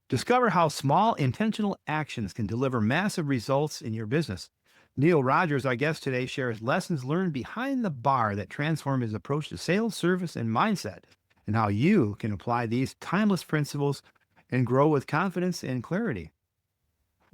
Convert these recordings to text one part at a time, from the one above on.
Discover how small intentional actions can deliver massive results in your business. Neil Rogers, our guest today, shares lessons learned behind the bar that transform his approach to sales, service, and mindset, and how you can apply these timeless principles and grow with confidence and clarity.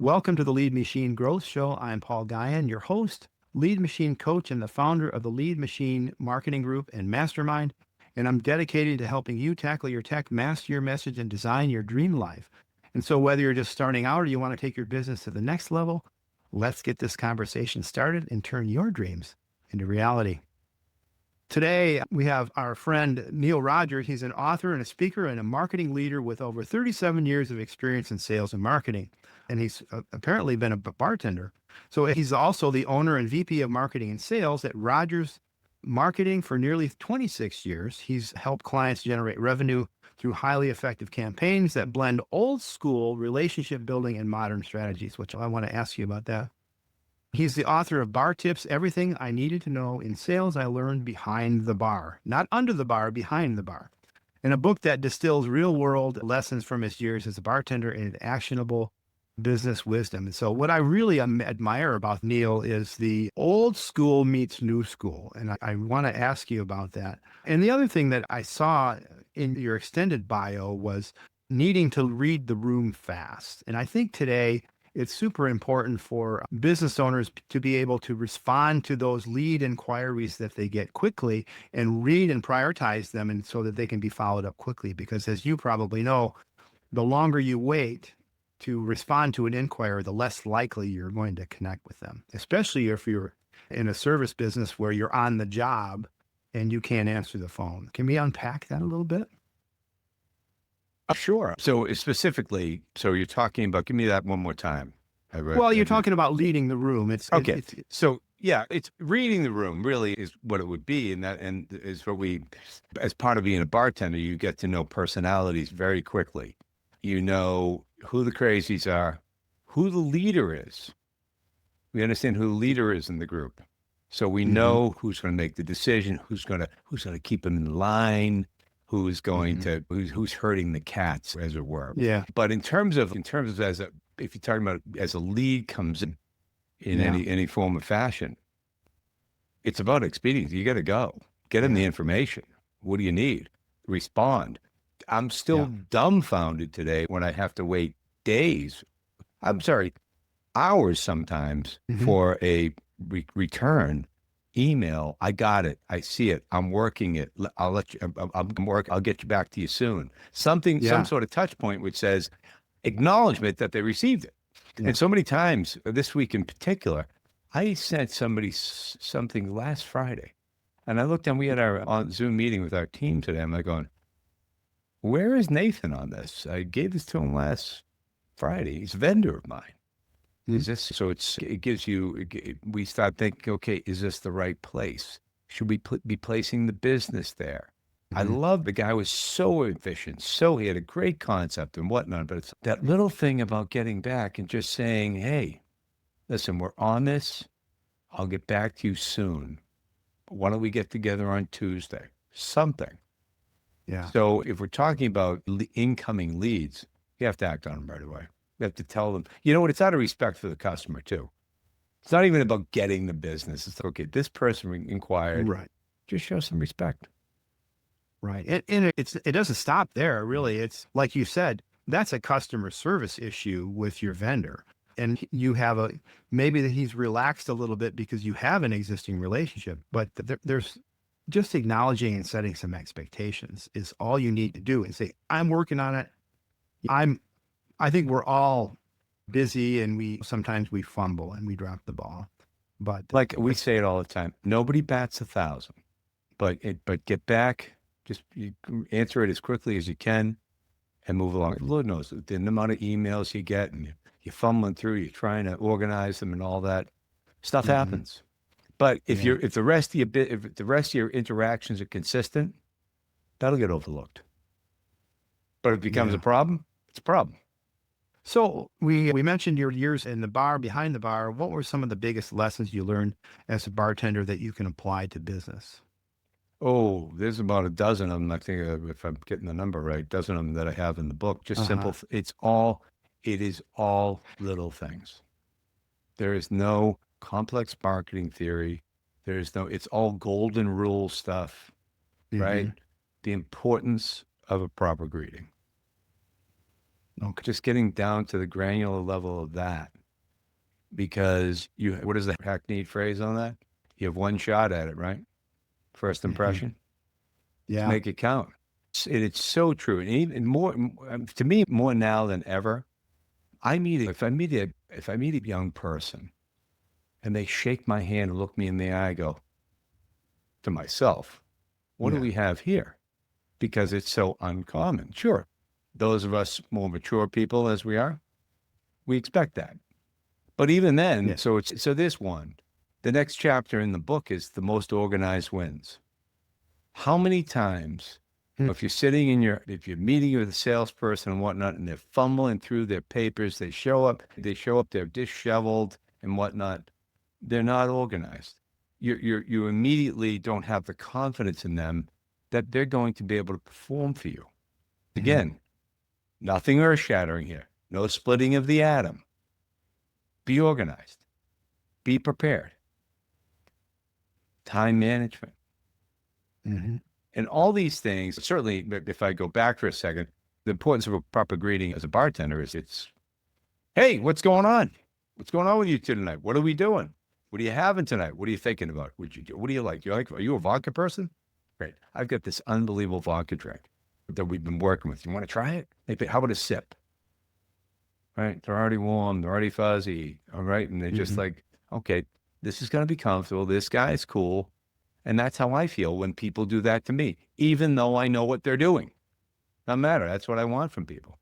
Welcome to the Lead Machine Growth Show. I'm Paul Guyon, your host, lead machine coach, and the founder of the Lead Machine Marketing Group and Mastermind. And I'm dedicated to helping you tackle your tech, master your message, and design your dream life. And so whether you're just starting out or you want to take your business to the next level, let's get this conversation started and turn your dreams into reality. Today, we have our friend Neil Rogers. He's an author and a speaker and a marketing leader with over 37 years of experience in sales and marketing. And he's apparently been a bartender. So he's also the owner and VP of marketing and sales at Rogers Marketing for nearly 26 years. He's helped clients generate revenue through highly effective campaigns that blend old school relationship building and modern strategies, which I want to ask you about that. He's the author of Bar Tips, Everything I Needed to Know in Sales I Learned Behind the Bar, not under the bar, behind the bar, and a book that distills real world lessons from his years as a bartender and actionable business wisdom. And so what I really admire about Neil is the old school meets new school. And I want to ask you about that. And the other thing that I saw in your extended bio was needing to read the room fast. And I think today it's super important for business owners to be able to respond to those lead inquiries that they get quickly and read and prioritize them, and so that they can be followed up quickly. Because as you probably know, the longer you wait to respond to an inquiry, the less likely you're going to connect with them, especially if you're in a service business where you're on the job and you can't answer the phone. Can we unpack that a little bit? Sure. So specifically, so you're talking about, give me that one more time. Well, you're talking about leading the room. Okay. So yeah, it's reading the room really is what it would be. And is what we, as part of being a bartender, you get to know personalities very quickly. You know who the crazies are, who the leader is. We understand who the leader is in the group. So we know who's going to make the decision, who's going to keep them in line, who's going to, who's herding the cats, as it were. Yeah. But in terms of if you're talking about as a lead comes in any form of fashion, it's about expedience. You got to go get them the information. What do you need? Respond. I'm still dumbfounded today when I have to wait hours sometimes for a return email. I got it. I see it. I'm working it. I'll let you, I'll get you back to you soon. Some sort of touch point which says acknowledgement that they received it. Yeah. And so many times this week in particular, I sent somebody something last Friday and I looked and we had our Zoom meeting with our team today. I'm like going, where is Nathan on this? I gave this to him last Friday. He's a vendor of mine. Is this, so it gives you, we start thinking, okay, is this the right place? Should we be placing the business there? I love the guy was so efficient. So he had a great concept and whatnot, but it's that little thing about getting back and just saying, hey, listen, we're on this. I'll get back to you soon. Why don't we get together on Tuesday? Something. Yeah. So if we're talking about incoming leads, you have to act on them right away. You have to tell them, you know what, it's out of respect for the customer too. It's not even about getting the business. It's okay, this person inquired. Right. Just show some respect. Right. And it doesn't stop there, really. It's like you said, that's a customer service issue with your vendor. And you have maybe that he's relaxed a little bit because you have an existing relationship, but there's just acknowledging and setting some expectations is all you need to do, and say, I'm working on it. I think we're all busy and sometimes we fumble and we drop the ball, but like we say it all the time, nobody bats 1,000, but get back, just answer it as quickly as you can and move along. Lord knows the amount of emails you get and you're fumbling through, you're trying to organize them and all that stuff happens. But if the rest of your interactions are consistent, that'll get overlooked. But if it becomes a problem, it's a problem. So we mentioned your years in the bar, behind the bar. What were some of the biggest lessons you learned as a bartender that you can apply to business? Oh, there's about a dozen of them. I think if I'm getting the number right, dozen of them that I have in the book. Just Uh-huh. simple. It is all little things. There is no complex marketing theory. It's all golden rule stuff, right? Hmm. The importance of a proper greeting. Okay. Just getting down to the granular level of that, because what is the hackneyed phrase on that? You have one shot at it, right? First Hmm. impression. Let's Yeah. make it count. It's so true. And even more, to me, more now than ever, if I meet a young person and they shake my hand and look me in the eye, I go to myself, what do Yeah. we have here? Because it's so uncommon. Sure. Those of us more mature people as we are, we expect that. But even then, Yeah. so this one, the next chapter in the book is the most organized wins. How many times, Hmm. if you're meeting with a salesperson and whatnot, and they're fumbling through their papers, they show up, they're disheveled and whatnot. They're not organized. You immediately don't have the confidence in them that they're going to be able to perform for you. Hmm. Again, nothing earth shattering here. No splitting of the atom. Be organized. Be prepared. Time management. Hmm. And all these things, certainly, if I go back for a second, the importance of a proper greeting as a bartender is hey, what's going on? What's going on with you two tonight? What are we doing? What are you having tonight? What are you thinking about? What do you like? Are you a vodka person? Great. I've got this unbelievable vodka drink that we've been working with. You want to try it? How about a sip? Right? They're already warm. They're already fuzzy. All right. And they're just Hmm. like, okay, this is going to be comfortable. This guy's cool. And that's how I feel when people do that to me, even though I know what they're doing. Doesn't matter. That's what I want from people.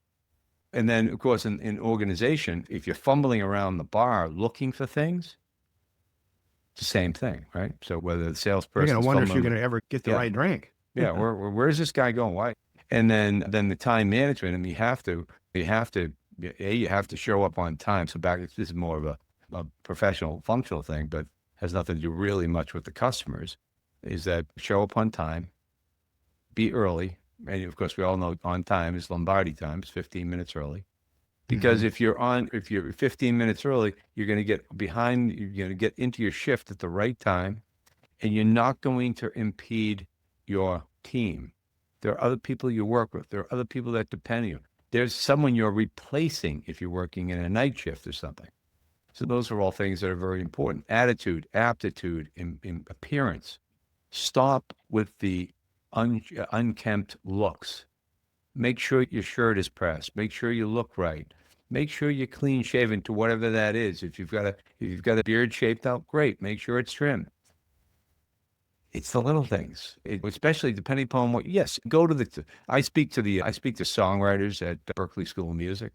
And then, of course, in organization, if you're fumbling around the bar looking for things, it's the same thing, right? So whether the You're going to salesperson's wonder if you're fumbling going with, to ever get the yeah, right drink. yeah, where's this guy going? Why? And then the time management, and you have to, you have to show up on time. So this is more of a professional, functional thing, but has nothing to do really much with the customers. Is that show up on time, be early, and of course we all know on time is Lombardi time. It's 15 minutes early. Because Hmm. if you're 15 minutes early, you're going to get behind, you're going to get into your shift at the right time, and you're not going to impede your team. There are other people you work with. There are other people that depend on you. There's someone you're replacing if you're working in a night shift or something. So those are all things that are very important. Attitude, aptitude, in appearance. Stop with the unkempt looks. Make sure your shirt is pressed. Make sure you look right. Make sure you're clean shaven to whatever that is. If you've got a beard shaped out, great. Make sure it's trimmed. It's the little things, especially depending upon what. Yes, go to I speak to songwriters at Berkeley School of Music.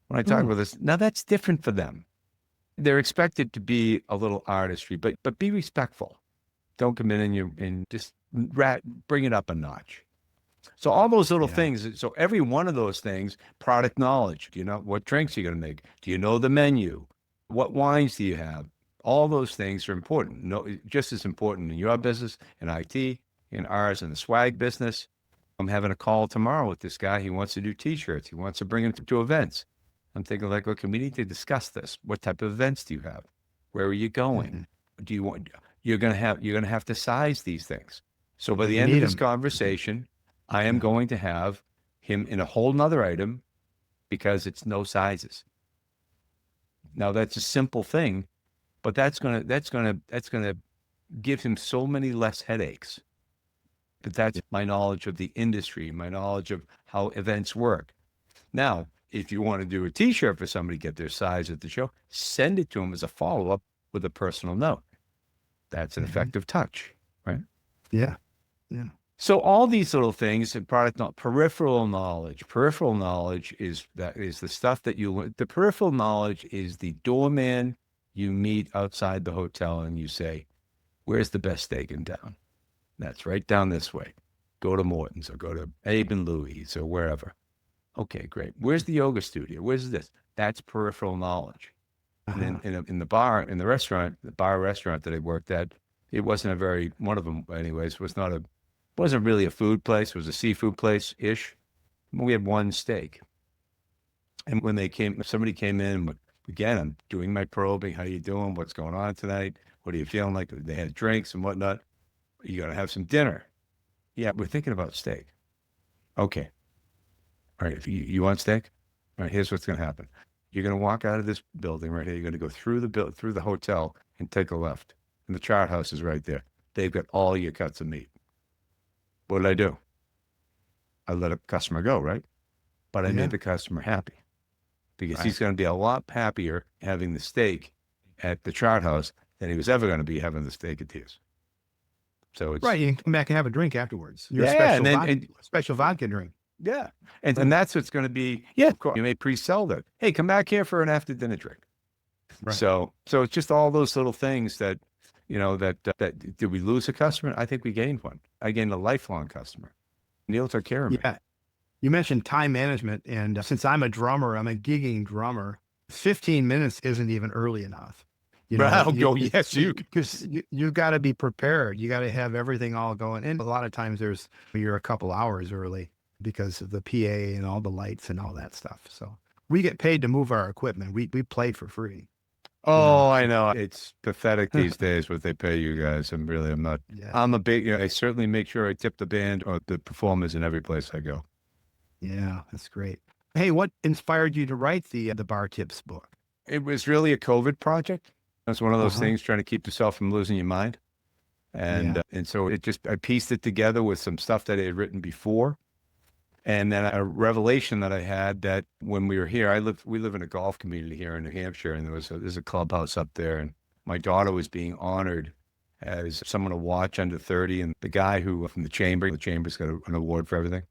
When I talk Oh, about this, now that's different for them. They're expected to be a little artistry, but be respectful. Don't come in and just bring it up a notch. So all those little yeah. things. So every one of those things, product knowledge. Do you know what drinks you're going to make? Do you know the menu? What wines do you have? All those things are important. No, just as important in your business, in IT, in ours, in the swag business. I'm having a call tomorrow with this guy. He wants to do T-shirts. He wants to bring them to events. I'm thinking like, okay, we need to discuss this. What type of events do you have? Where are you going? Hmm. Do you want? You're going to have to size these things. So by the You end of need this them. conversation, I am Yeah. going to have him in a whole nother item because it's no sizes. Now that's a simple thing, but that's gonna give him so many less headaches. But that's my knowledge of the industry, my knowledge of how events work. Now, if you want to do a T-shirt for somebody, get their size at the show, send it to them as a follow-up with a personal note. That's an Hmm. effective touch, right? Yeah. Yeah. So all these little things and peripheral knowledge is the stuff that the peripheral knowledge is the doorman you meet outside the hotel and you say, where's the best steak in town? That's right down this way. Go to Morton's or go to Abe and Louie's or wherever. Okay, great. Where's the yoga studio? Where's this? That's peripheral knowledge. And then Uh-huh. in the bar restaurant that I worked at, it wasn't one of them anyways, was not wasn't really a food place. It was a seafood place-ish. We had one steak. And when somebody came in, again, I'm doing my probing. How you doing? What's going on tonight? What are you feeling like? They had drinks and whatnot. You got to have some dinner. Yeah, we're thinking about steak. Okay. All right. If you want steak? All right. Here's what's going to happen. You're going to walk out of this building right here. You're going to go through the hotel and take a left. And the chart house is right there. They've got all your cuts of meat. What did I do? I let a customer go, right? But I Yeah. made the customer happy because Right. he's going to be a lot happier having the steak at the chart house than he was ever going to be having the steak at his. So it's Right. You can come back and have a drink afterwards. Your yeah, and special then vodka, special vodka drink. yeah, and that's what's going to be. Yeah, of course. You may pre-sell that. Hey, come back here for an after dinner drink. Right. So it's just all those little things that, that did we lose a customer? I think we gained one. I gained a lifelong customer. Neil took care of me. Yeah. You mentioned time management, and since I'm a drummer, I'm a gigging drummer. 15 minutes isn't even early enough. You know, I'll go. Yes, you. because you've got to be prepared. You got to have everything all going. And a lot of times you're a couple hours early because of the PA and all the lights and all that stuff. So we get paid to move our equipment. We play for free. Oh, I know. It's pathetic these days what they pay you guys. I'm not. Yeah. I'm a big. I certainly make sure I tip the band or the performers in every place I go. Yeah, that's great. Hey, what inspired you to write the Bar Tips book? It was really a COVID project. It's one of those Uh-huh. things trying to keep yourself from losing your mind. And Yeah. and so I pieced it together with some stuff that I had written before. And then a revelation that I had that when we were here, we live in a golf community here in New Hampshire, and there's a clubhouse up there, and my daughter was being honored as someone to watch under 30, and the guy who from the chamber's got an award for everything.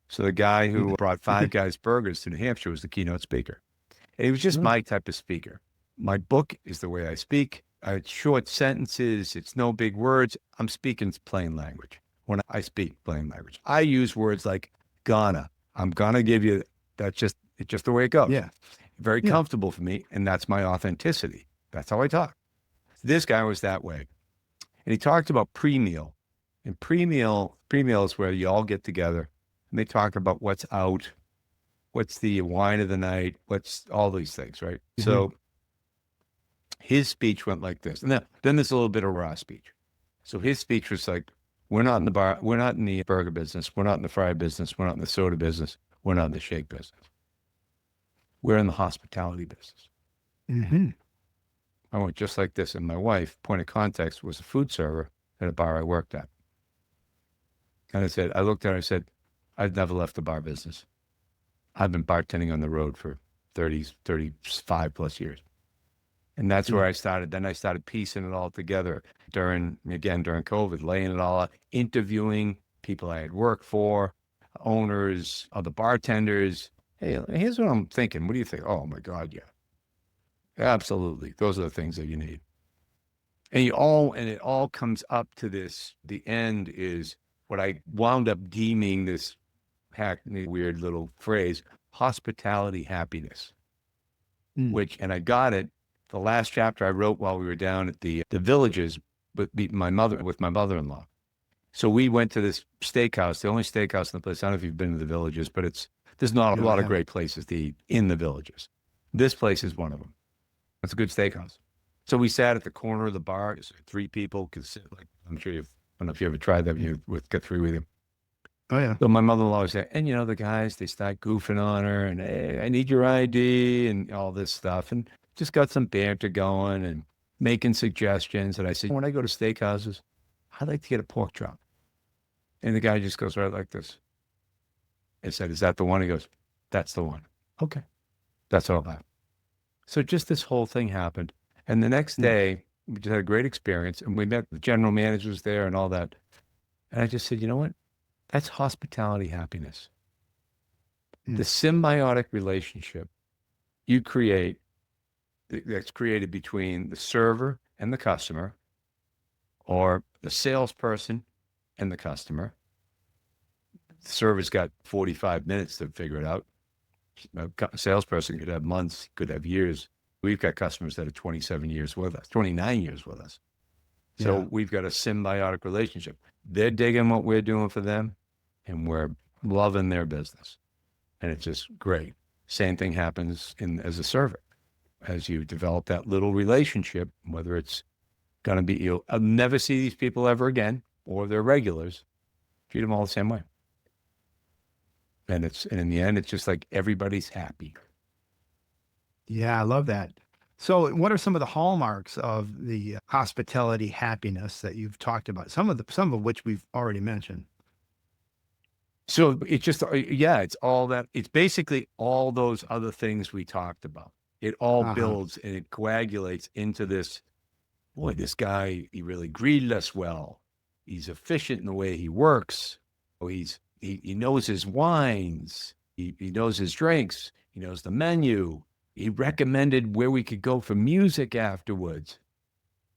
So the guy who brought Five Guys Burgers to New Hampshire was the keynote speaker. And he was just my type of speaker. My book is the way I speak. It's short sentences. It's no big words. I'm speaking plain language. When I speak plain language, I use words like gonna. I'm gonna give you it's just the way it goes. Yeah. Very Yeah. comfortable for me. And that's my authenticity. That's how I talk. This guy was that way. And he talked about pre-meal. And pre-meal is where you all get together and they talk about what's out, what's the wine of the night, what's all these things, right? Mhm. So his speech went like this. And then there's a little bit of raw speech. So his speech was like, we're not in the bar, we're not in the burger business, we're not in the fry business, we're not in the soda business, we're not in the shake business. We're in the hospitality business. Mm-hmm. I went just like this. And my wife, point of context, was a food server at a bar I worked at. And I looked at her, I said, I've never left the bar business. I've been bartending on the road for 35 plus years. And that's where I started. Then I started piecing it all together during COVID, laying it all out, interviewing people I had worked for, owners, other bartenders. Hey, here's what I'm thinking. What do you think? Oh my God, yeah. Absolutely. Those are the things that you need. And it all comes up to this. The end is what I wound up deeming this hackneyed, weird little phrase, hospitality happiness, and I got it. The last chapter I wrote while we were down at the villages with my mother-in-law. So we went to this steakhouse, the only steakhouse in the place. I don't know if you've been to the villages, but there's not a lot of great places to eat in the villages. This place is one of them. It's a good steakhouse. So we sat at the corner of the bar. It's 3 people could sit like, I don't know if you ever tried that. You get 3 with you. Oh yeah. So my mother-in-law was there, and the guys, they start goofing on her, and hey, I need your ID and all this stuff, and just got some banter going and making suggestions. And I said, when I go to steakhouses, I'd like to get a pork chop. And the guy just goes right like this. I said, is that the one? He goes, that's the one. Okay, that's all I have. So just this whole thing happened, and the next day we just had a great experience, and we met the general managers there and all that. And I just said, you know what? That's hospitality happiness. The symbiotic relationship you create that's created between the server and the customer, or the salesperson and the customer. The server's got 45 minutes to figure it out. A salesperson could have months, could have years. We've got customers that are 27 years with us, 29 years with us. So we've got a symbiotic relationship. They're digging what we're doing for them, and we're loving their business. And it's just great. Same thing happens as a server. As you develop that little relationship, whether it's going to be, I'll never see these people ever again, or they're regulars, treat them all the same way. And in the end, it's just like everybody's happy. Yeah, I love that. So, what are some of the hallmarks of the hospitality happiness that you've talked about? Some of which we've already mentioned. So it's just, yeah, it's all that. It's basically all those other things we talked about. It all Uh-huh. builds and it coagulates into this. Boy, this guy, he really greeted us well. He's efficient in the way he works. Oh, he knows his wines. He knows his drinks. He knows the menu. He recommended where we could go for music afterwards.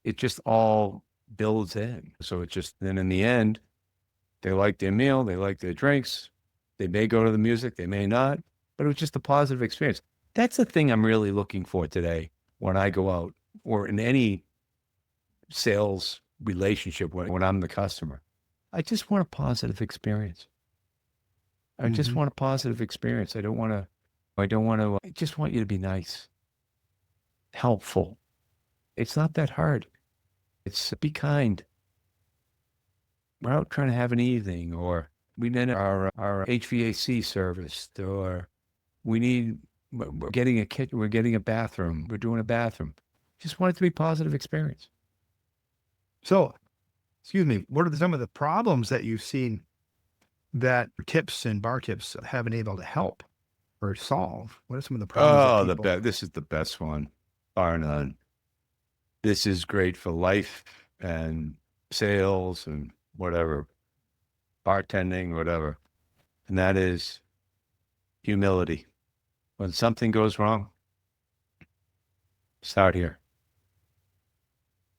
It just all builds in. So it's just, then in the end, they like their meal, they like their drinks. They may go to the music, they may not, but it was just a positive experience. That's the thing I'm really looking for today when I go out or in any sales relationship when I'm the customer. I just want a positive experience. I just Hmm. want a positive experience. I just want you to be nice, helpful. It's not that hard. It's be kind. We're out trying to have an evening, or we need our HVAC serviced, or we're getting a kitchen, we're getting a bathroom, we're doing a bathroom. Just want it to be a positive experience. So, excuse me, what are some of the problems that you've seen that tips and bar tips haven't able to help or solve? What are some of the problems that Oh, people? this is the best one, bar none. This is great for life and sales and whatever, bartending, whatever. And that is humility. When something goes wrong, start here.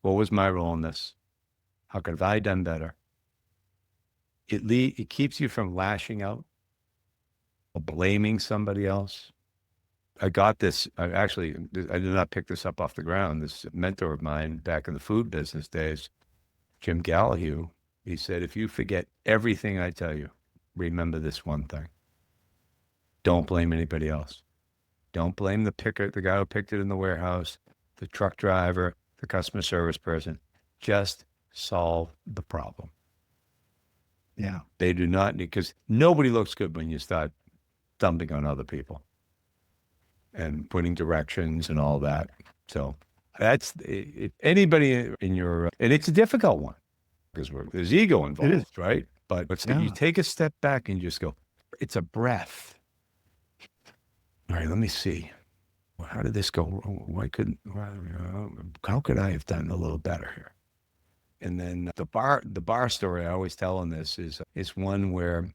What was my role in this? How could have I done better? It keeps you from lashing out or blaming somebody else. I got this. I did not pick this up off the ground. This mentor of mine back in the food business days, Jim Gallahue, he said, if you forget everything I tell you, remember this one thing. Don't blame anybody else. Don't blame the guy who picked it in the warehouse, the truck driver, the customer service person. Just solve the problem. Yeah. They do not need, because nobody looks good when you start dumping on other people and putting directions and all that. So that's anybody in your, and it's a difficult one because there's ego It is. involved, right? But you Yeah. take a step back and just go, it's a breath. All right, let me see. How did this go? How could I have done a little better here? And then the bar story I always tell in this is one where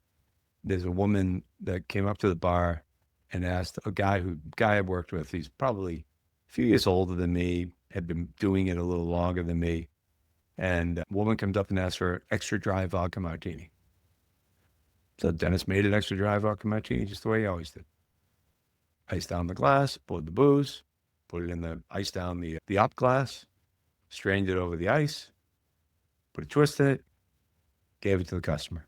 there's a woman that came up to the bar and asked a guy I worked with. He's probably a few years older than me, had been doing it a little longer than me. And a woman comes up and asks for an extra dry vodka martini. So Dennis made an extra dry vodka martini just the way he always did. Iced down the glass, poured the booze, put it in ice down the up glass, strained it over the ice, put a twist in it, gave it to the customer.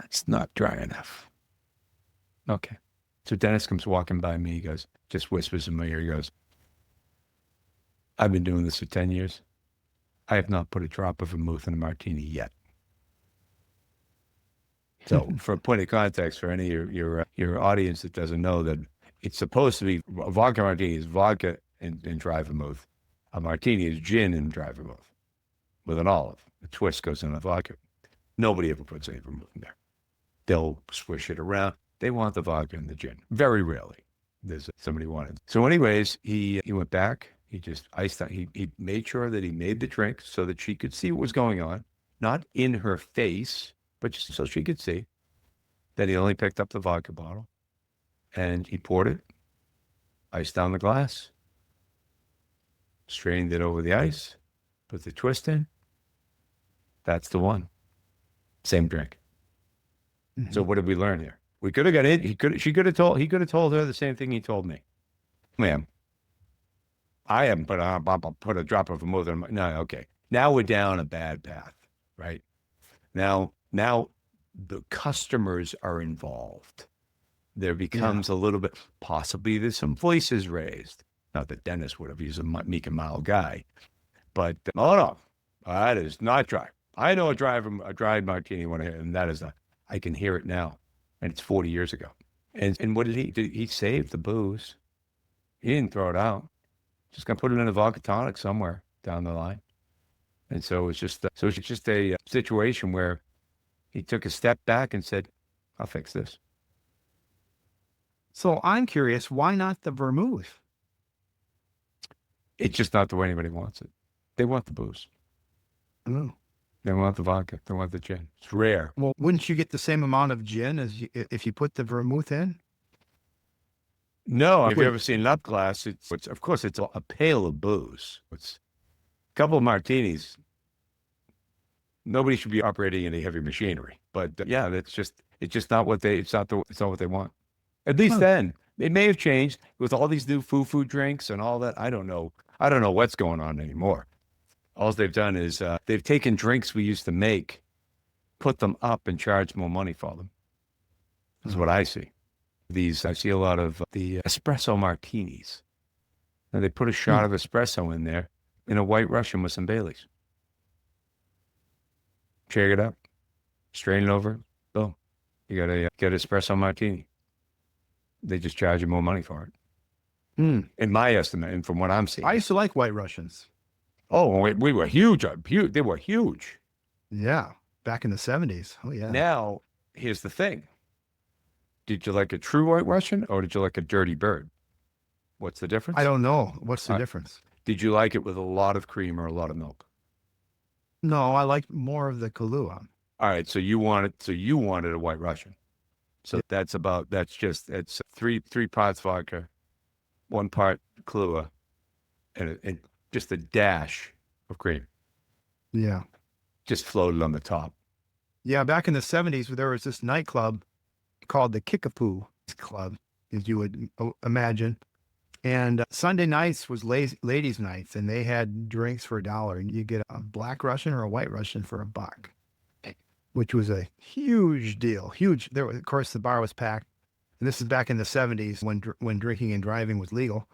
It's not dry enough. Okay. So Dennis comes walking by me. He goes, just whispers in my ear. He goes, I've been doing this for 10 years. I have not put a drop of vermouth in a martini yet. So for a point of context for any of your audience that doesn't know that it's supposed to be vodka martini is vodka and dry vermouth. A martini is gin and dry vermouth with an olive. The twist goes in the vodka. Nobody ever puts any vermouth in there. They'll swish it around. They want the vodka and the gin. Very rarely there's somebody wanted. So anyways, he went back. He just iced out. He made sure that he made the drink so that she could see what was going on, not in her face, but just so she could see. Then he only picked up the vodka bottle and he poured it, iced down the glass, strained it over the ice, put the twist in. That's the one. Same drink. So what did we learn here? We could have got it. He could have told her the same thing he told me. Ma'am, I haven't put a drop of vermouth in my, no, okay. Now we're down a bad path, right? Now the customers are involved. There Yeah. becomes a little bit, possibly there's some voices raised. Not that Dennis would have, he's a meek and mild guy, but oh no, that is not dry. I know a dry martini when I hear, and that is not. I can hear it now, and it's 40 years ago. And what did he do? He saved the booze. He didn't throw it out. Just gonna put it in a vodka tonic somewhere down the line. And so it's just a situation where he took a step back and said, "I'll fix this." So I'm curious, why not the vermouth? It's just not the way anybody wants it. They want the booze. Oh. They want the vodka. They want the gin. It's rare. Well, wouldn't you get the same amount of gin as if you put the vermouth in? No, if you Wait. ever seen an up glass, it's of course it's a pail of booze. It's a couple of martinis. Nobody should be operating any heavy machinery. But yeah, it's just not what it's not what they want. At least Huh. then. It may have changed with all these new foo drinks and all that. I don't know. I don't know what's going on anymore. All they've done is they've taken drinks we used to make, put them up, and charged more money for them. That's what I see. I see a lot of the espresso martinis. And they put a shot of espresso in there in a White Russian with some Baileys. Shake it up, strain it over, boom. You got an espresso martini. They just charge you more money for it. In my estimate, and from what I'm seeing. I used to like White Russians. Oh, we were huge. They were huge. Yeah, back in the 70s. Oh, yeah. Now, here's the thing. Did you like a true White Russian or did you like a dirty bird? What's the difference? I don't know. What's the difference? Did you like it with a lot of cream or a lot of milk? No, I like more of the Kahlua. All right, so you wanted a White Russian. So that's it's three parts vodka, 1 part Kahlua, and just a dash of cream. Yeah. Just floated on the top. Yeah, back in the 70s, there was this nightclub called the Kickapoo Club, as you would imagine. And Sunday nights was ladies' nights, and they had drinks for $1. And you get a Black Russian or a White Russian for $1, which was a huge deal. Huge. There, of course, the bar was packed. And this is back in the 70s when drinking and driving was legal.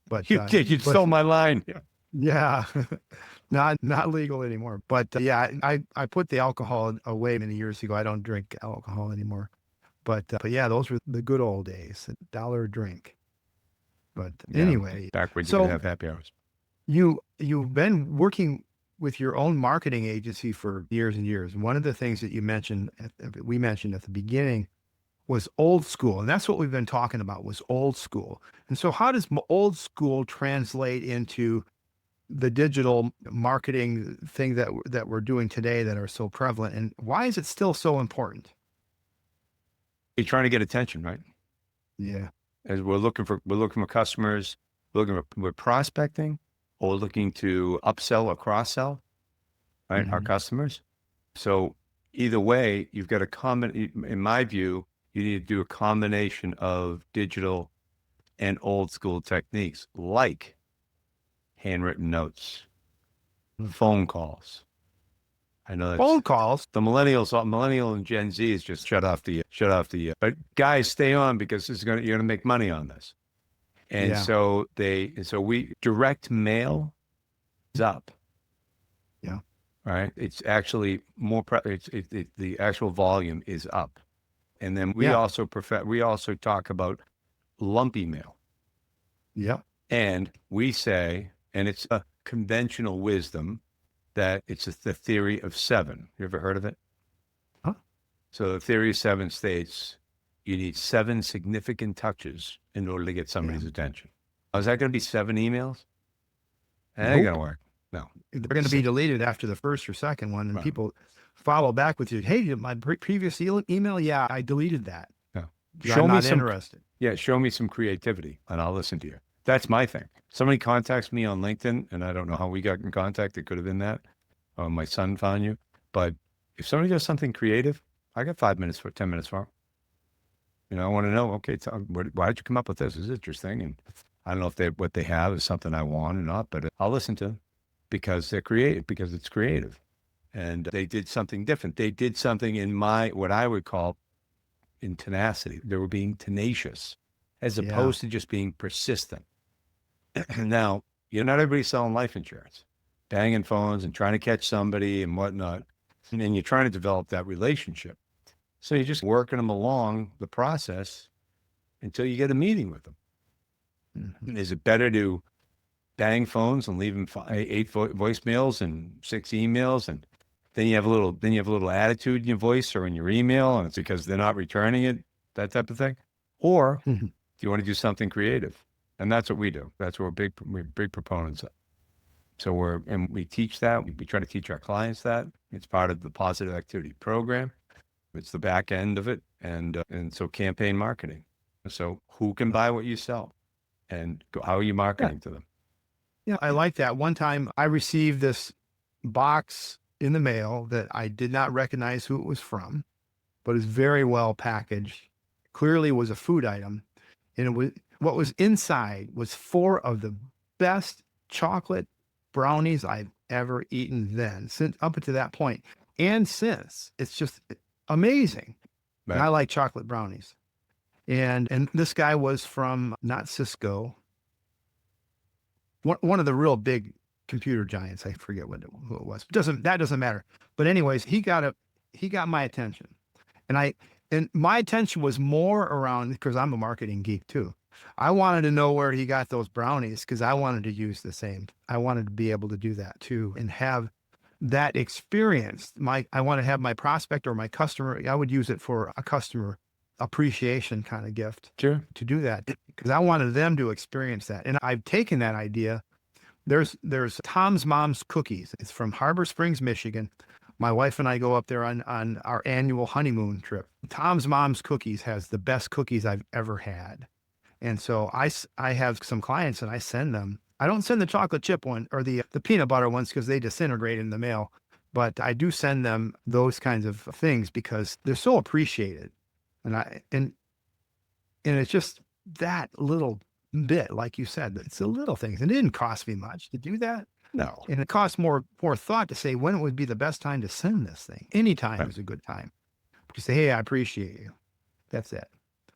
But you stole my line. Yeah, not legal anymore. But yeah, I put the alcohol away many years ago. I don't drink alcohol anymore. But yeah, those were the good old days. $1 a drink. But anyway, back when you could have happy hours. You've been working with your own marketing agency for years and years. One of the things that we mentioned at the beginning was old school, and that's what we've been talking about was old school. And so, how does old school translate into the digital marketing thing that we're doing today that are so prevalent, and why is it still so important? You're trying to get attention, right? Yeah. As we're looking for customers, we're prospecting, or looking to upsell or cross sell, right? Our customers. So either way, you've got in my view, you need to do a combination of digital and old school techniques, like handwritten notes, phone calls. I know that's Phone calls. the millennial and Gen Z is just shut off the, but guys, stay on because you're going to make money on this. And so direct mail is up. Yeah. Right. It's actually the actual volume is up. And then we also talk about lumpy mail. Yeah. And we say, and it's a conventional wisdom, that it's the theory of 7. You ever heard of it? Huh? So the theory of 7 states you need 7 significant touches in order to get somebody's attention. Oh, is that going to be 7 emails? That ain't going to work. No. They're going to be deleted after the first or second one, and people follow back with you. Hey, my previous email, yeah, I deleted that. No. I'm not interested. Yeah, show me some creativity, and I'll listen to you. That's my thing. Somebody contacts me on LinkedIn, and I don't know how we got in contact. It could have been that. My son found you. But if somebody does something creative, I got 10 minutes for them. I want to know, okay, why did you come up with this? Is it interesting? And I don't know if what they have is something I want or not, but I'll listen to them. because they're creative, because it's creative. And they did something different. They did something in what I would call in tenacity. They were being tenacious as Yeah. opposed to just being persistent. Now, not everybody's selling life insurance, banging phones and trying to catch somebody and whatnot. And then you're trying to develop that relationship. So you're just working them along the process until you get a meeting with them. Mhm. Is it better to bang phones and leave them eight voicemails and 6 emails, and then you have a little attitude in your voice or in your email, and it's because they're not returning it, that type of thing? Or Mhm. do you want to do something creative? And that's what we do. That's what we're big proponents of. So we teach that. We try to teach our clients that. It's part of the positive activity program. It's the back end of it. And so campaign marketing. So who can buy what you sell, and how are you Yeah. marketing to them? Yeah. I like that. One time I received this box in the mail that I did not recognize who it was from, but it's very well packaged. Clearly was a food item. And it was what was inside was four of the best chocolate brownies I've ever eaten then, since up until that point. And since it's just amazing. And Right. I like chocolate brownies. And this guy was from not Cisco, one of the real big computer giants. I forget who it was. That doesn't matter. But anyways, he got my attention. And my attention was more around because I'm a marketing geek too. I wanted to know where he got those brownies because I wanted to use the same. I wanted to be able to do that too and have that experience. I want to have my prospect or my customer. I would use it for a customer appreciation kind of gift Sure. to do that because I wanted them to experience that. And I've taken that idea. There's Tom's Mom's Cookies. It's from Harbor Springs, Michigan. My wife and I go up there on our annual honeymoon trip. Tom's Mom's Cookies has the best cookies I've ever had. And so I have some clients and I send them. I don't send the chocolate chip one or the peanut butter ones because they disintegrate in the mail. But I do send them those kinds of things because they're so appreciated. And it's just that little bit, like you said, it's the little things. And it didn't cost me much to do that. No. And it costs more thought to say when it would be the best time to send this thing. Anytime Right. is a good time. To say, hey, I appreciate you. That's it.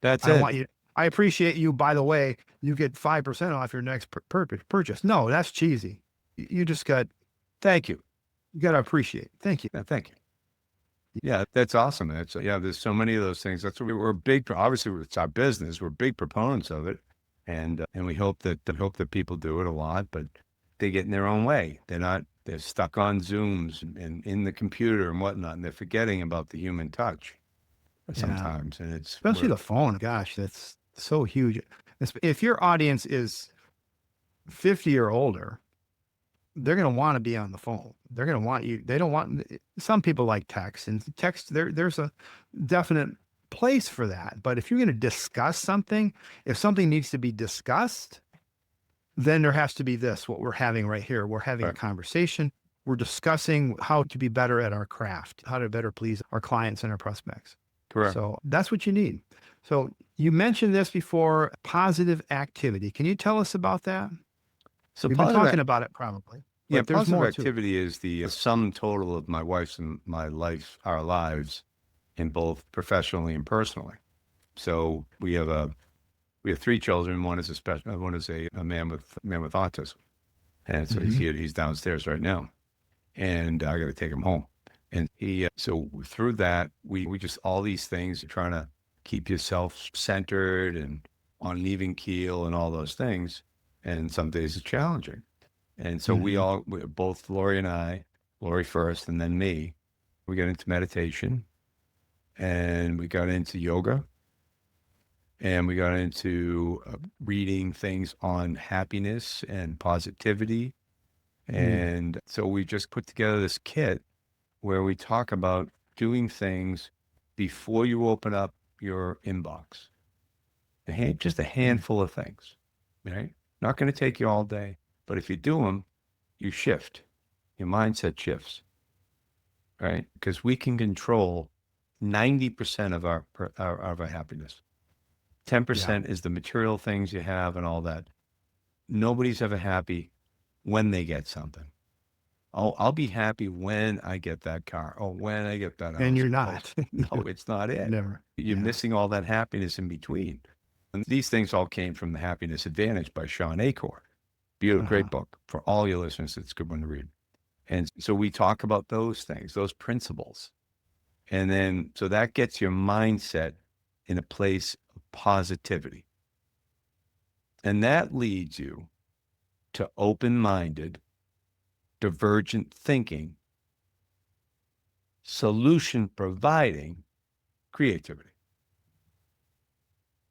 That's I don't it. want you. I appreciate you. By the way, you get 5% off your next purchase. No, that's cheesy. You just got, Thank you. you got to appreciate. Thank you. Yeah, thank you. Yeah, that's awesome. There's so many of those things. That's what we're big. Obviously, it's our business. We're big proponents of it, and we hope that people do it a lot, but they get in their own way. They're stuck on Zooms and in the computer and whatnot, and they're forgetting about the human touch Yeah. sometimes. And Especially the phone. Gosh, that's so huge. If your audience is 50 or older, they're going to want to be on the phone. They're going to want you. They don't want, some people like text and text. There's a definite place for that. But if you're going to discuss something, if something needs to be discussed, then there has to be what we're having right here. We're having a Right. conversation. We're discussing how to be better at our craft, how to better please our clients and our prospects. Correct. So that's what you need. So you mentioned this before, positive activity. Can you tell us about that? So We've been talking about it probably, yeah, but there's positive more to it. activity is the sum total of my wife's and our lives, in both professionally and personally. So we have 3 children. One is a man with autism, and so Mhm. he's downstairs right now, and I got to take him home. And so through that, we just all these things, trying to keep yourself centered and on an even keel and all those things. And some days it's challenging. And so Mhm. both Lori and I, Lori first and then me, we got into meditation and we got into yoga and we got into reading things on happiness and positivity. Mhm. And so we just put together this kit where we talk about doing things before you open up your inbox. Just a Mhm. handful of things, right? Not going to take you all day, but if you do them, you shift. Your mindset shifts, right? Because we can control 90% of our happiness. Yeah. 10% is the material things you have and all that. Nobody's ever happy when they get something. Oh, I'll be happy when I get that car. Oh, when I get that And house. you're Oh, not. no, it's not it. Never. You're Yeah. missing all that happiness in between. And these things all came from The Happiness Advantage by Sean Acor. Beautiful, Uh-huh. great book for all your listeners. It's a good one to read. And so we talk about those things, those principles. And then, so that gets your mindset in a place of positivity. And that leads you to open-minded, divergent thinking, solution providing creativity.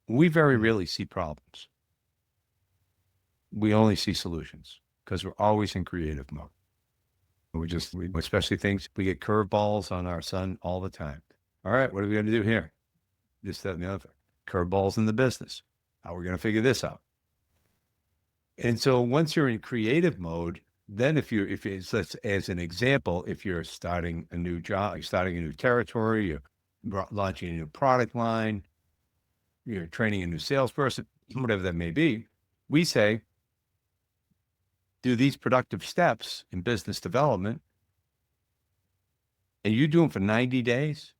We very Mm. rarely see problems. We only see solutions because we're always in creative mode. Especially things, we get curveballs on our son all the time. All right, what are we going to do here? This, that, and the other thing. Curveballs in the business. How are we going to figure this out? And so once you're in creative mode, then if it's, let's, as an example, if you're starting a new job, you're starting a new territory, you're launching a new product line, you're training a new salesperson, whatever that may be, we say, do these productive steps in business development, and you do them for 90 days,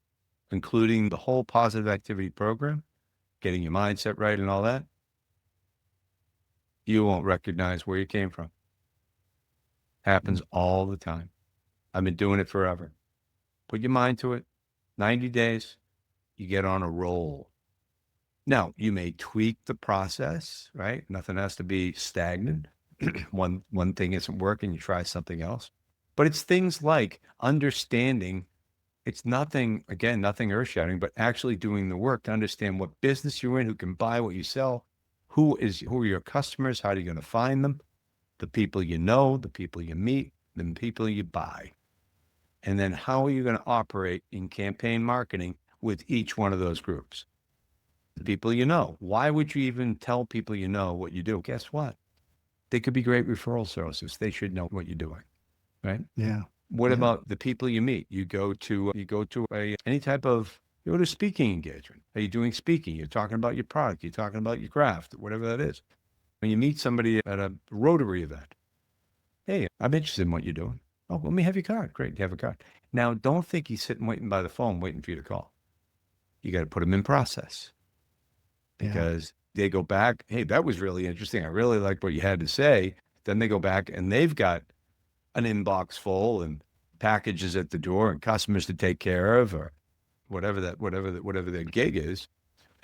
including the whole positive activity program, getting your mindset right and all that, you won't recognize where you came from. Happens all the time. I've been doing it forever. Put your mind to it. 90 days, you get on a roll. Now, you may tweak the process, right? Nothing has to be stagnant. One thing isn't working, you try something else. But it's things like understanding. It's nothing, again, nothing earth-shattering, but actually doing the work to understand what business you're in, who can buy what you sell, who are your customers, how are you going to find them, the people you know, the people you meet, the people you buy. And then how are you going to operate in campaign marketing with each one of those groups? The people you know. Why would you even tell people you know what you do? Guess what? They could be great referral sources. They should know what you're doing, right? Yeah. What Yeah. about the people you meet? You go to any type of, you go to speaking engagement. Are you doing speaking? You're talking about your product. You're talking about your craft, whatever that is. When you meet somebody at a Rotary event, hey, I'm interested in what you're doing. Oh, let me have your card. Great, you have a card. Now, don't think he's sitting waiting by the phone, waiting for you to call. You got to put him in process Yeah. because they go back. Hey, that was really interesting. I really liked what you had to say. Then they go back and they've got an inbox full and packages at the door and customers to take care of or whatever their gig is.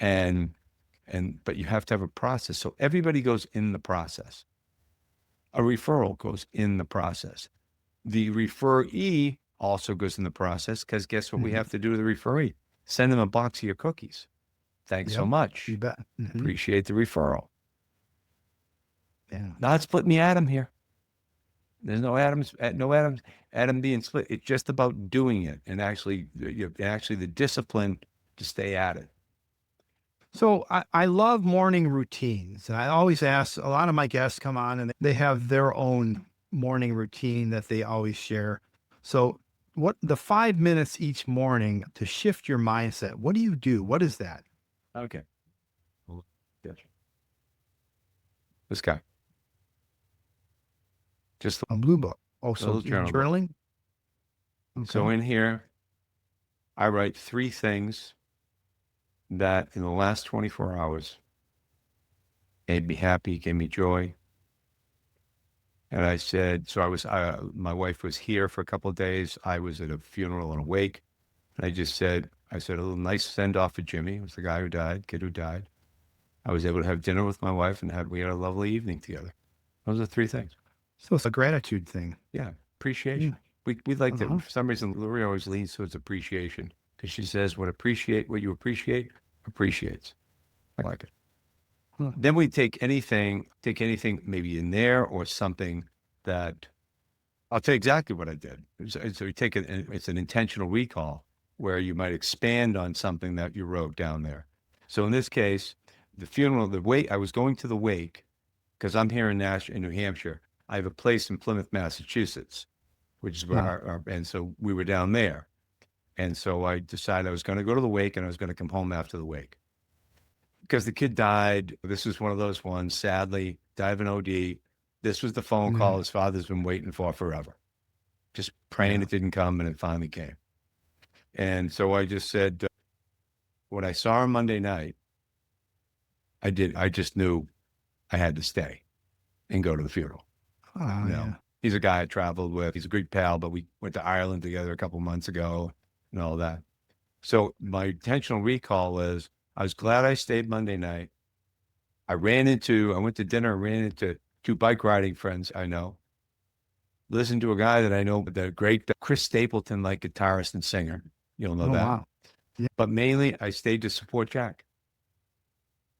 And but you have to have a process. So everybody goes in the process. A referral goes in the process. The referee also goes in the process because guess what we Mhm. have to do to the referee? Send them a box of your cookies. Thanks so Yep. You much. bet. Hmm. Appreciate the referral. Yeah. Not splitting the atom here. There's no atom being split. It's just about doing it and actually the discipline to stay at it. So I love morning routines. And I always ask, a lot of my guests come on and they have their own morning routine that they always share. So what the 5 minutes each morning to shift your mindset, what do you do? What is that? Okay. Well, gotcha. This guy, just A blue book. Oh, a so little journal book. journaling? So Okay. in here, I write 3 things that in the last 24 hours made me happy, gave me joy. And I said, so my wife was here for a couple of days. I was at a funeral and a wake. And I said, a little nice send off for Jimmy. It was the guy who died, kid who died. I was able to have dinner with my wife and we had a lovely evening together. Those are 3 things. So it's a gratitude thing. Yeah. Appreciation. Mm. We like that. Uh-huh. For some reason, Lori always leans towards appreciation because she says, what you appreciate appreciates. I like it. Huh. Then we take anything maybe in there or something that I'll tell you exactly what I did. So you take it, it's an intentional recall where you might expand on something that you wrote down there. So in this case, I was going to the wake because I'm here in New Hampshire. I have a place in Plymouth, Massachusetts, which is where Huh. and so we were down there. And so I decided I was going to go to the wake and I was going to come home after the wake because the kid died. This was one of those ones, sadly, died of an OD. This was the phone call Mm. his father's been waiting for forever. just praying Yeah. it didn't come, and it finally came. And so I just said, when I saw him Monday night, I just knew I had to stay and go to the funeral. Oh, You know, yeah. he's a guy I traveled with. He's a great pal, but we went to Ireland together a couple months ago and all that. So my intentional recall was I was glad I stayed Monday night. I went to dinner, ran into two bike riding friends I know, listened to a guy that I know, the great Chris Stapleton, like guitarist and singer. You'll know Oh, that. wow. Yeah. But mainly I stayed to support Jack.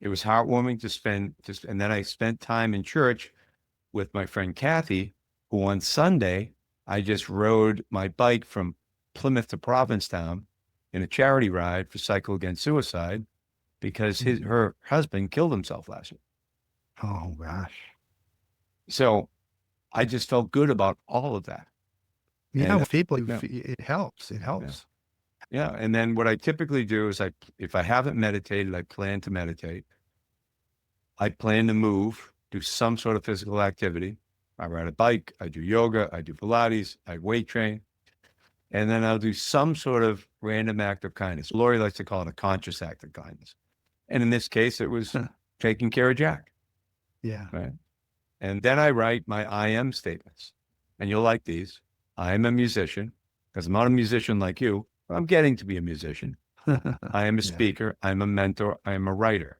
It was heartwarming to spend and then I spent time in church with my friend Kathy, who on Sunday, I just rode my bike from Plymouth to Provincetown in a charity ride for Cycle Against Suicide because Mhm. her husband killed himself last year. Oh, gosh. So I just felt good about all of that. Yeah, And with people, yeah, it helps. It yeah, helps. yeah. And then what I typically do is if I haven't meditated, I plan to meditate. I plan to move, do some sort of physical activity. I ride a bike, I do yoga, I do Pilates, I weight train, and then I'll do some sort of random act of kindness. Lori likes to call it a conscious act of kindness. And in this case, it was taking care of Jack, Yeah. right? And then I write my I am statements. And you'll like these. I am a musician, because I'm not a musician like you. I'm getting to be a musician. I am a Yeah. speaker. I'm a mentor. I am a writer.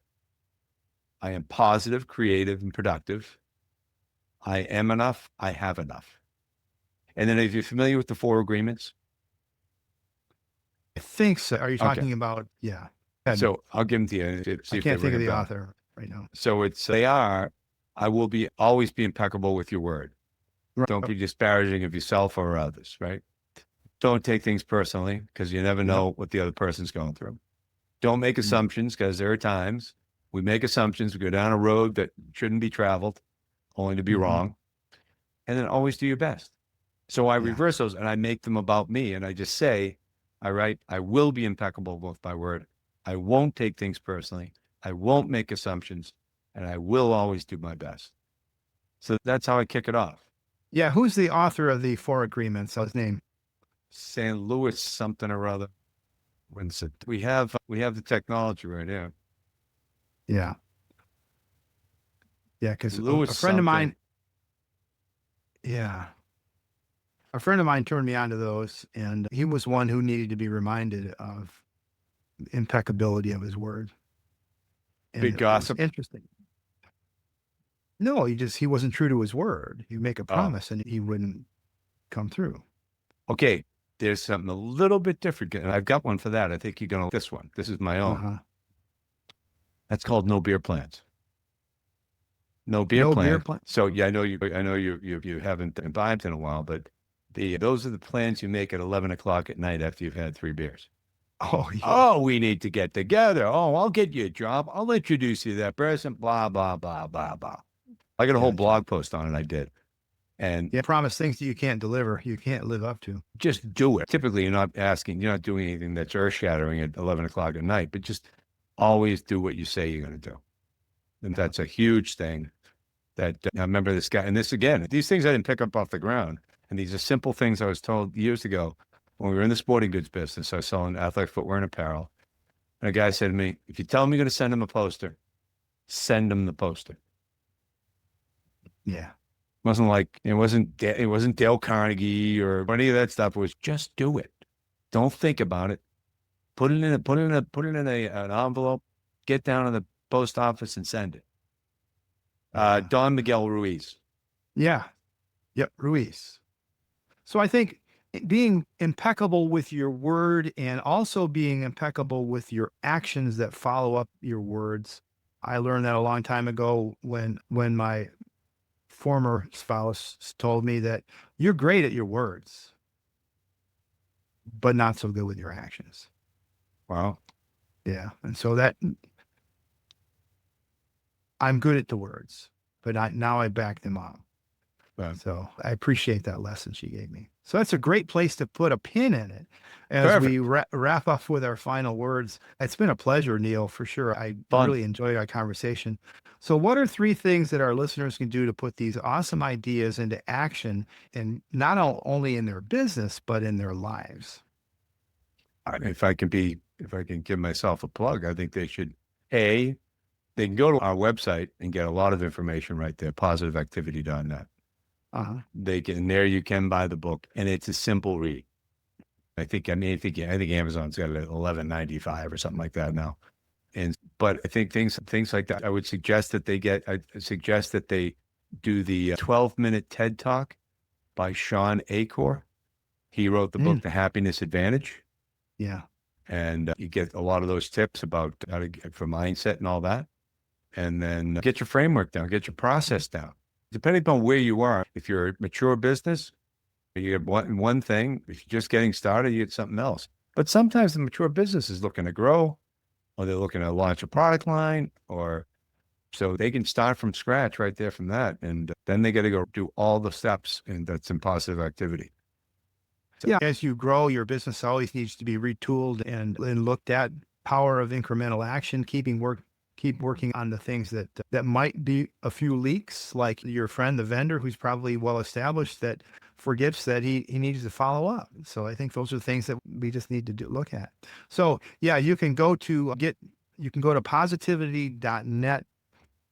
I am positive, creative, and productive. I am enough. I have enough. And then if you're familiar with the four agreements, I think so. Are you okay. talking about, yeah. And So I'll give them to you and see I if they can't think ring a of the bell. author right now. So I will always be impeccable with your word. Right. Don't be disparaging of yourself or others, right? Don't take things personally because you never Yep. know what the other person's going through. Don't make Mm. assumptions because there are times we make assumptions, we go down a road that shouldn't be traveled, only to be Mhm. wrong. And then always do your best. So I Yeah. reverse those and I make them about me. And I just say, I write, I will be impeccable with my word. I won't take things personally. I won't make assumptions. And I will always do my best. So that's how I kick it off. Yeah. Who's the author of the Four Agreements? His name? St. Louis something or other. When's it? We have the technology right here. Yeah. Yeah. Because Louis a friend of something. mine, yeah. A friend of mine turned me on to those, and he was one who needed to be reminded of impeccability of his word. And Big it was gossip. interesting. No, he wasn't true to his word. You make a Oh, promise and he wouldn't come through. okay. There's something a little bit different. And I've got one for that. I think you're going to like this one. This is my own. Uh-huh. That's called no beer plans. No beer No beer plan. plan. So yeah, I know you haven't imbibed in a while, but those are the plans you make at 11 o'clock at night after you've had 3 beers. Oh, yeah. Oh, we need to get together. Oh, I'll get you a job. I'll introduce you to that person. Blah, blah, blah, blah, blah. I got a Yeah, whole that's right. blog post on it. I did. And Yeah, promise things that you can't deliver, you can't live up to. just do it. Typically, you're not doing anything that's earth shattering at 11 o'clock at night, but just always do what you say you're going to do. And Yeah. that's a huge thing that I remember this guy. And this again, these things I didn't pick up off the ground. And these are simple things I was told years ago when we were in the sporting goods business. I was selling athletic footwear and apparel. And a guy said to me, if you tell him you're going to send him a poster, send him the poster. Yeah. It wasn't Dale Carnegie or any of that stuff. It was just do it. Don't think about it. Put it in an envelope, get down to the post office and send it. Yeah. Don Miguel Ruiz. Yeah. Yep. Ruiz. So I think being impeccable with your word and also being impeccable with your actions that follow up your words. I learned that a long time ago when my former spouse told me that you're great at your words, but not so good with your actions. Wow. Yeah. And so that I'm good at the words, but now I back them up. So I appreciate that lesson she gave me. So that's a great place to put a pin in it as Perfect. we wrap up with our final words. It's been a pleasure, Neil, for sure. I Fun. really enjoyed our conversation. So what are 3 things that our listeners can do to put these awesome ideas into action, and not only in their business, but in their lives? If I can give myself a plug, I think they should, they can go to our website and get a lot of information right there, positiveactivity.net. There you can buy the book, and it's a simple read. I think Amazon's got it at $11.95 or something like that now. But I think things like that, I suggest that they do the 12-minute TED Talk by Sean Acor. He wrote the book, The Happiness Advantage. Yeah. And you get a lot of those tips about how to get for mindset and all that. And then get your framework down, get your process down. Depending upon where you are, if you're a mature business, you get one thing. If you're just getting started, you get something else. But sometimes the mature business is looking to grow, or they're looking to launch a product line, so they can start from scratch right there from that. And then they got to go do all the steps, and that's in positive activity. Yeah, as you grow, your business always needs to be retooled and looked at. Power of incremental action, keep working on the things that might be a few leaks, like your friend, the vendor, who's probably well established, that forgets that he needs to follow up. So I think those are things that we just need to look at. So yeah, you can go to positivity.net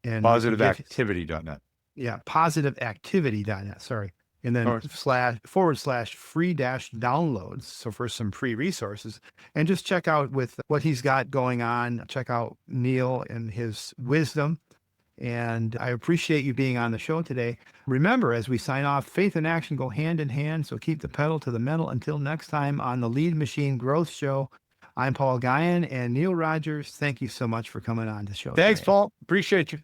and Positiveactivity.net. Yeah, positiveactivity.net. Sorry. And then / free -downloads. So for some free resources, and just check out with what he's got going on. Check out Neil and his wisdom. And I appreciate you being on the show today. Remember, as we sign off, faith and action go hand in hand. So keep the pedal to the metal. Until next time on the Lead Machine Growth Show, I'm Paul Guyon and Neil Rogers. Thank you so much for coming on the show. Thanks, today. Paul. Appreciate you.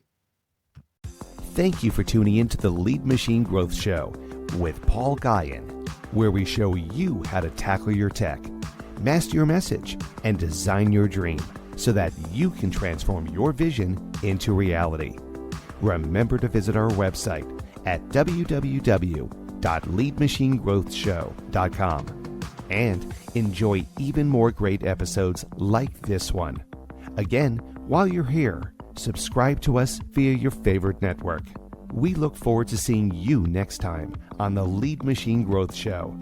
Thank you for tuning in to the Lead Machine Growth Show with Paul Guyon, where we show you how to tackle your tech, master your message, and design your dream so that you can transform your vision into reality. Remember to visit our website at www.leadmachinegrowthshow.com and enjoy even more great episodes like this one. Again, while you're here, subscribe to us via your favorite network. We look forward to seeing you next time on the Lead Machine Growth Show.